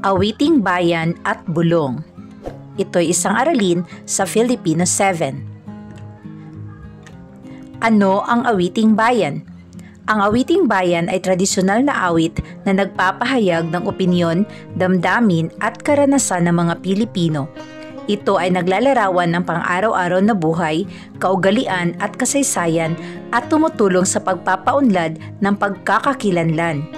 Awiting Bayan at Bulong. Ito'y isang aralin sa Filipino 7. Ano ang awiting bayan? Ang awiting bayan ay tradisyonal na awit na nagpapahayag ng opinyon, damdamin at karanasan ng mga Pilipino. Ito ay naglalarawan ng pang-araw-araw na buhay, kaugalian at kasaysayan at tumutulong sa pagpapaunlad ng pagkakakilanlan.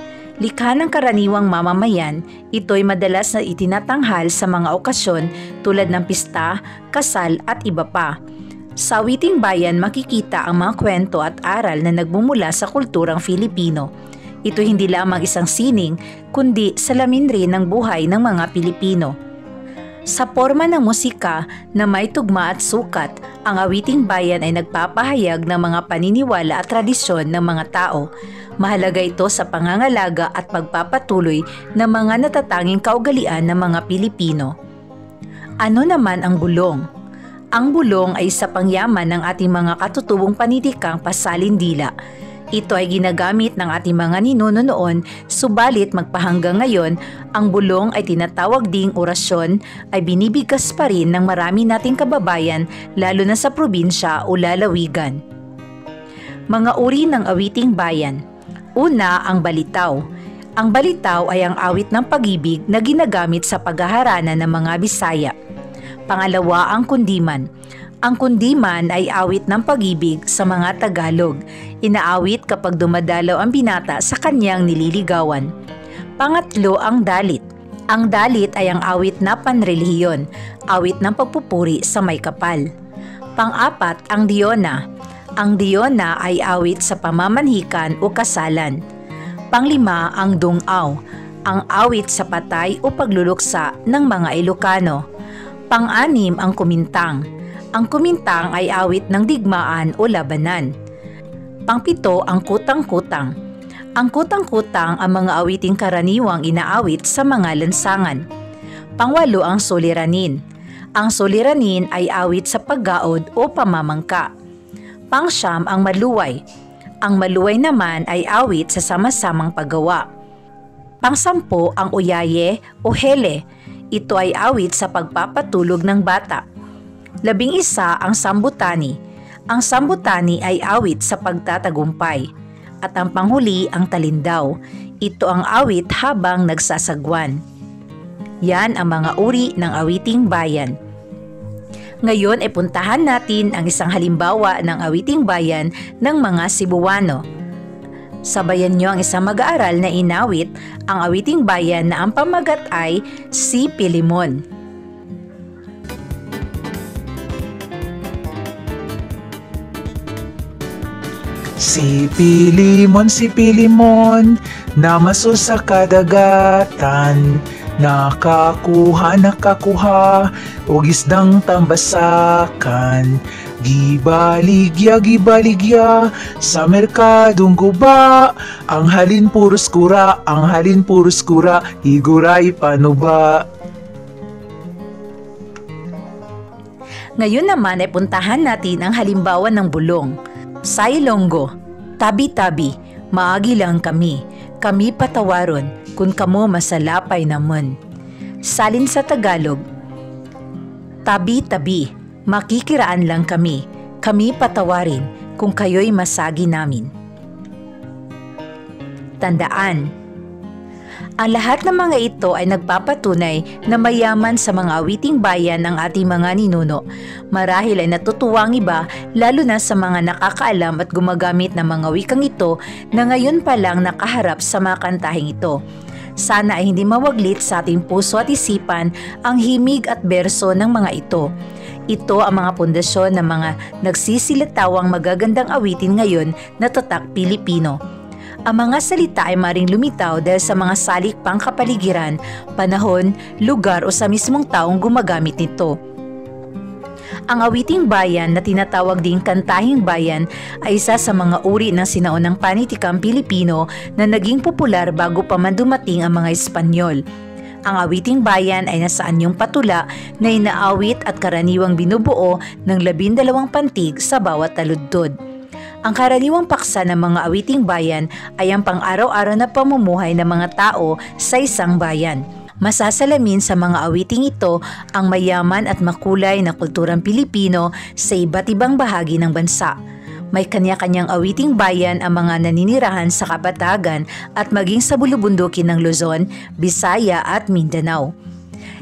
Likha ng karaniwang mamamayan, ito'y madalas na itinatanghal sa mga okasyon tulad ng pista, kasal at iba pa. Sa awiting bayan makikita ang mga kwento at aral na nagmumula sa kulturang Filipino. Ito hindi lamang isang sining, kundi salamin rin ng buhay ng mga Pilipino. Sa forma ng musika na may tugma at sukat, ang awiting bayan ay nagpapahayag ng mga paniniwala at tradisyon ng mga tao. Mahalaga ito sa pangangalaga at pagpapatuloy ng mga natatanging kaugalian ng mga Pilipino. Ano naman ang bulong? Ang bulong ay isa pang yaman ng ating mga katutubong panitikang pasalindila. Ito ay ginagamit ng ating mga ninuno noon, subalit magpahanggang ngayon, ang bulong ay tinatawag ding orasyon ay binibigkas pa rin ng marami nating kababayan lalo na sa probinsya o lalawigan. Mga uri ng awiting bayan. Una, ang balitaw. Ang balitaw ay ang awit ng pag-ibig na ginagamit sa paghaharana ng mga Bisaya. Pangalawa, ang kundiman. Ang kundiman ay awit ng pag-ibig sa mga Tagalog. Inaawit kapag dumadalaw ang binata sa kanyang nililigawan. Pangatlo, ang dalit. Ang dalit ay ang awit na panrelihiyon, awit ng pagpupuri sa may kapal. Pang-apat, ang diyona. Ang diyona ay awit sa pamamanhikan o kasalan. Panglima, ang dungaw, ang awit sa patay o pagluluksa ng mga Ilocano. Pang-anim, ang kumintang. Ang kumintang ay awit ng digmaan o labanan. Pangpito, ang kutang-kutang. Ang kutang-kutang ang mga awiting karaniwang inaawit sa mga lansangan. Pangwalo, ang suliranin. Ang suliranin ay awit sa paggaod o pamamangka. Pangsyam, ang maluway. Ang maluway naman ay awit sa sama-samang paggawa. Pangsampo, ang uyaye o hele. Ito ay awit sa pagpapatulog ng bata. 11, ang sambutani. Ang sambutani ay awit sa pagtatagumpay. At ang panghuli, ang talindaw. Ito ang awit habang nagsasagwan. Yan ang mga uri ng awiting bayan. Ngayon ay puntahan natin ang isang halimbawa ng awiting bayan ng mga Cebuano. Sabayan niyo ang isang mag-aaral na inawit ang awiting bayan na ang pamagat ay Si Pilimon. Si Pilimon, namaso sa kadagatan, nakakuha, og isdang tambasakan. Gibaligya, sa merkadong guba, ang halin puros kura, higuray panuba. Ngayon naman ay puntahan natin ang halimbawa ng bulong. Sa Ilonggo, tabi-tabi, maagi lang kami patawaron, kung kamo masalapay naman. Salin sa Tagalog, tabi-tabi, makikiraan lang kami patawarin, kung kayo'y masagi namin. Tandaan, ang lahat ng mga ito ay nagpapatunay na mayaman sa mga awiting bayan ng ating mga ninuno. Marahil ay natutuwa ang iba, lalo na sa mga nakakaalam at gumagamit ng mga wikang ito na ngayon pa lang nakaharap sa mga kantahing ito. Sana ay hindi mawaglit sa ating puso at isipan ang himig at berso ng mga ito. Ito ang mga pundasyon ng mga nagsisilitawang magagandang awitin ngayon na tatak Pilipino. Ang mga salita ay maring lumitaw dahil sa mga salik pang kapaligiran, panahon, lugar o sa mismong taong gumagamit nito. Ang awiting bayan na tinatawag ding kantahing bayan ay isa sa mga uri ng sinaunang panitikang Pilipino na naging popular bago pa man dumating ang mga Espanyol. Ang awiting bayan ay nasa anyong patula na inaawit at karaniwang binubuo ng 12 pantig sa bawat taludtod. Ang karaniwang paksa ng mga awiting bayan ay ang pang-araw-araw na pamumuhay ng mga tao sa isang bayan. Masasalamin sa mga awiting ito ang mayaman at makulay na kulturang Pilipino sa iba't ibang bahagi ng bansa. May kanya-kanyang awiting bayan ang mga naninirahan sa Kapatagan at maging sa bulubundukin ng Luzon, Visaya at Mindanao.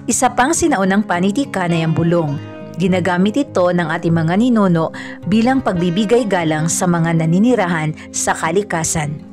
Isa pang sinaunang panitikana ay ang bulong. Ginagamit ito ng ating mga ninuno bilang pagbibigay galang sa mga naninirahan sa kalikasan.